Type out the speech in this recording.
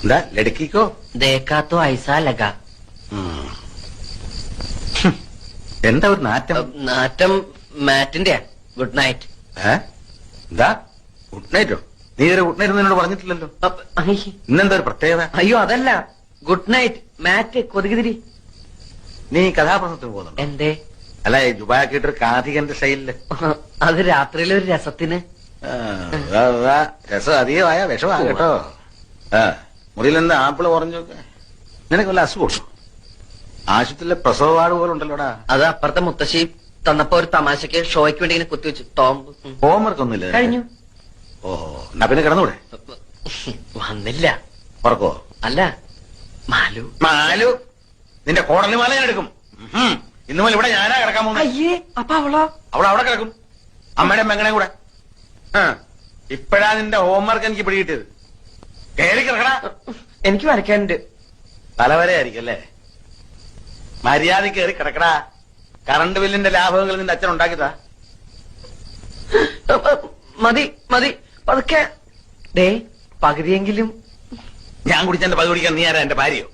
എന്താ ലടുക്കിക്കോ ദേക്കാത്തോ ഐസാ ലഗ. എന്താ ഒരു നാറ്റം? നാറ്റം മാറ്റിന്റെ. Good night. എന്താ ഗുഡ് നൈറ്റോ? നീ ഒരു ഗുഡ് നൈറ്റ് എന്നോട് പറഞ്ഞിട്ടില്ലല്ലോ. ഇന്നെന്താ ഒരു പ്രത്യേകത? അയ്യോ അതല്ല, ഗുഡ് നൈറ്റ് മാറ്റ് കൊതുകുതിരി. നീ കഥാപ്രസംഗത്തിന് പോകുന്നുണ്ടോ? എന്തേ? അല്ല ജുബാക്കിട്ടൊരു കാഥികന്റെ സ്റ്റൈലില്. അത് രാത്രിയിലെ ഒരു രസത്തിന്. രസം അധികമായ വിഷമാണ് കേട്ടോ. മുറിയിൽ നിന്ന് ആപ്പിള് കുറഞ്ഞൊക്കെ. നിനക്ക് വല്ല അസുഖം? ആശുപത്രിയിലെ പ്രസവ വാർഡ് പോലെ ഉണ്ടല്ലോടാ. അത് അപ്പുറത്തെ മുത്തശ്ശി തന്നപ്പോ ഒരു തമാശക്ക് ഷോയ്ക്ക് വേണ്ടി ഇങ്ങനെ കുത്തിവെച്ചു. ടോംബ് ഹോംവർക്ക് ഒന്നുമില്ല കഴിഞ്ഞു. ഓഹോ, എന്നാ പിന്നെ കിടന്നൂടെ? വന്നില്ല. ഉറക്കോ? അല്ല, മാലു. മാലു നിന്റെ കോടലി മാല ഞാൻ എടുക്കും. ഇന്നു മുതൽ ഇവിടെ ഞാനാ കിടക്കാൻ പോകുന്നത്. അയ്യേ, അപ്പൊ അവളോ? അവിടെ കിടക്കും, അമ്മയുടെ മെങ്ങനെ കൂടെ. ഇപ്പഴാ നിന്റെ ഹോംവർക്ക് എനിക്ക് പിടികിട്ടിയത്. കയറി കിടക്കടാ. എനിക്ക് വരയ്ക്കാനുണ്ട്. തലവരെ ആയിരിക്കും അല്ലേ? മര്യാദ കയറി കിടക്കടാ. കറണ്ട് ബില്ലിന്റെ ലാഭങ്ങൾ നിന്റെ അച്ഛൻ ഉണ്ടാക്കിയതാ. മതി മതി, പതുക്കെ. ഡേ, പകുതിയെങ്കിലും. ഞാൻ കുടിച്ചെന്റെ പകുതി കുടിക്കാൻ നീ ആരാ? എന്റെ ഭാര്യയോ?